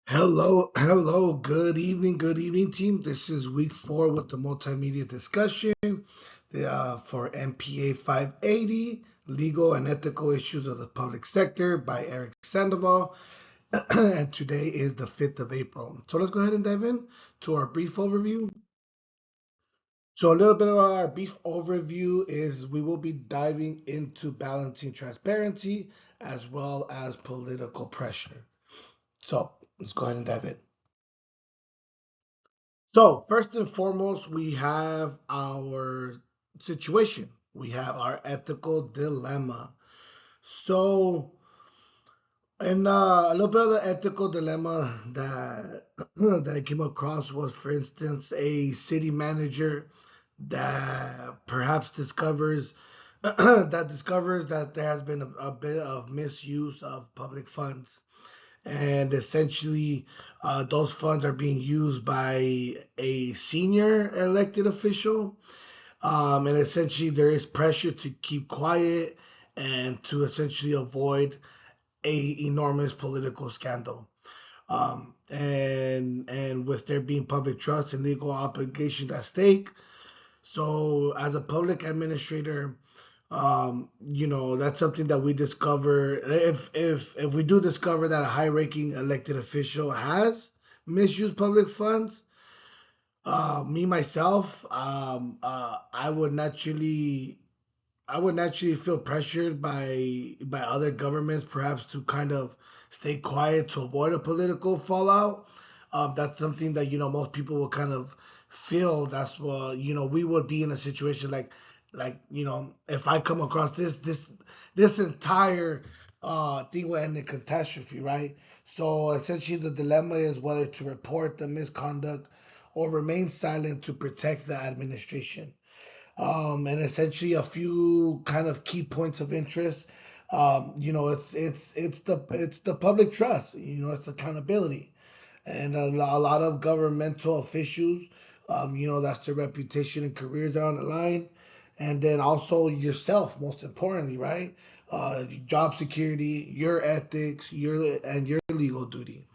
Good evening, team. This is week 4 with the multimedia discussion for MPA 580 Legal and Ethical Issues of the Public Sector by Eric Sandoval. And today is the 5th of April. So let's go ahead and dive in to our brief overview. So, a little bit of our brief overview is we will be diving into balancing transparency as well as political pressure. So, let's go ahead and dive in. So, first and foremost, we have our situation. We have our ethical dilemma. So, and a little bit of the ethical dilemma that that I came across was, for instance, a city manager that perhaps discovers that there has been a bit of misuse of public funds, and essentially those funds are being used by a senior elected official, and essentially there is pressure to keep quiet and to essentially avoid a enormous political scandal. And with there being public trust and legal obligations at stake, so as a public administrator, that's something that we discover. If we do discover that a high-ranking elected official has misused public funds, me myself, I would naturally feel pressured by other governments, perhaps to kind of stay quiet to avoid a political fallout. That's something that most people will kind of feel. That's what we would be in a situation like if I come across this entire thing will end in catastrophe, right? So essentially, the dilemma is whether to report the misconduct or remain silent to protect the administration. And essentially a few kind of key points of interest. It's the public trust. It's accountability, and a lot of governmental officials. That's their reputation and careers are on the line, and then also yourself, most importantly, right? Job security, your ethics, your legal duty.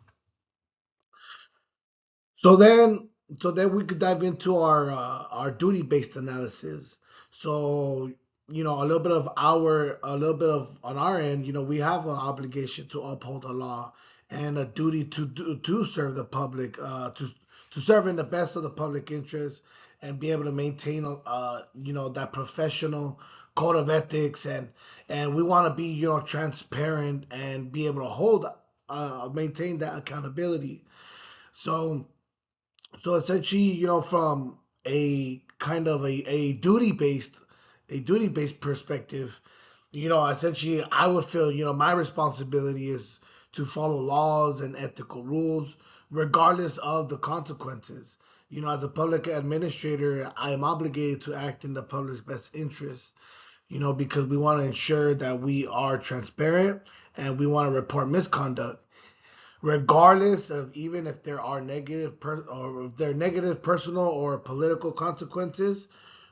So then, so then we could dive into our duty based analysis. So a little bit of on our end, we have an obligation to uphold the law and a duty to serve the public, to serve in the best of the public interest and be able to maintain that professional code of ethics, and we want to be transparent and be able to hold maintain that accountability. So so essentially, from a kind of a duty based perspective, essentially I would feel, my responsibility is to follow laws and ethical rules, regardless of the consequences. As a public administrator, I am obligated to act in the public's best interest, because we want to ensure that we are transparent and we want to report misconduct regardless of even if there are or if there are negative personal or political consequences.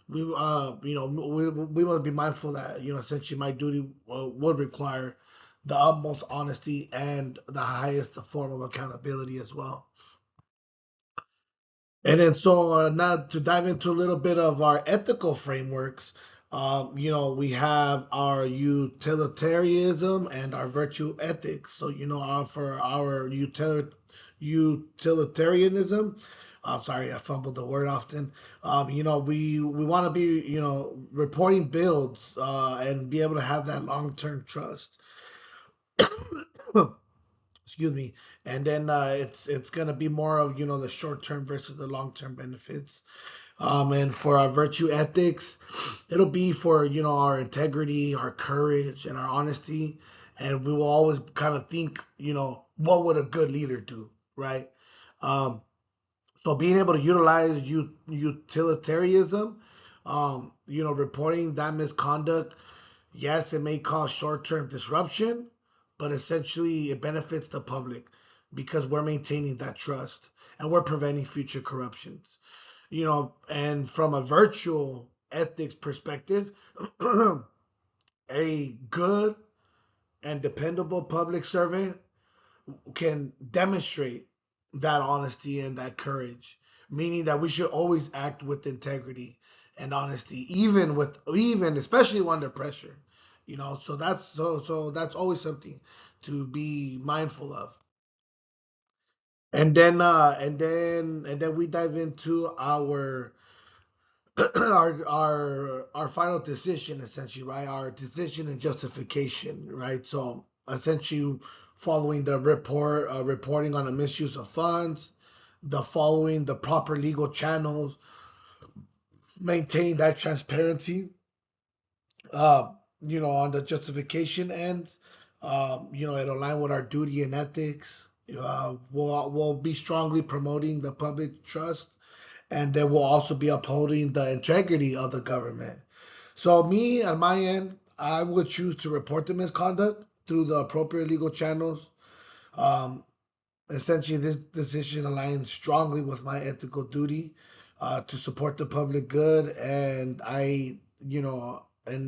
We want to be mindful that essentially my duty would require the utmost honesty and the highest form of accountability as well. And then, so now to dive into a little bit of our ethical frameworks, we have our utilitarianism and our virtue ethics. So, for our utilitarianism, I'm sorry, I fumbled the word often. We want to be, reporting builds and be able to have that long term trust. Excuse me. And then it's gonna be more of the short term versus the long term benefits. And for our virtue ethics, it'll be for our integrity, our courage, and our honesty. And we will always kind of think, what would a good leader do, right? Um, so being able to utilize utilitarianism, reporting that misconduct, yes, it may cause short-term disruption, but essentially it benefits the public because we're maintaining that trust and we're preventing future corruptions. And from a virtual ethics perspective, a good and dependable public servant can demonstrate that honesty and that courage, meaning that we should always act with integrity and honesty, even especially under pressure. So that's always something to be mindful of. And then we dive into our our final decision, essentially, right? Our decision and justification, right? So essentially, following the reporting on the misuse of funds, the following the proper legal channels, maintaining that transparency, uh, on the justification end, it align with our duty and ethics. We'll be strongly promoting the public trust, and then we'll also be upholding the integrity of the government. So me, on my end, I would choose to report the misconduct through the appropriate legal channels. Um, Essentially, this decision aligns strongly with my ethical duty to support the public good, and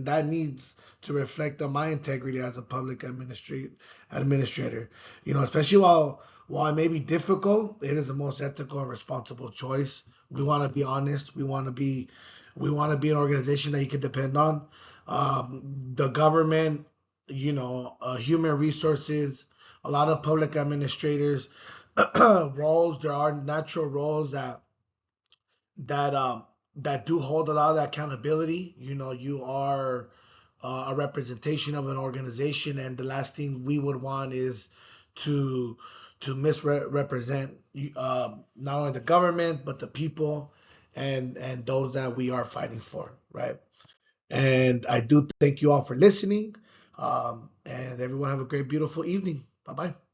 that needs to reflect on my integrity as a public administrator. Especially while it may be difficult, it is the most ethical and responsible choice. We want to be honest. We want to be an organization that you can depend on. The government, human resources, a lot of public administrators roles. There are natural roles that do hold a lot of that accountability. You are a representation of an organization, and the last thing we would want is to misrepresent not only the government but the people and those that we are fighting for, right? And I do thank you all for listening. And everyone have a great, beautiful evening. Bye bye.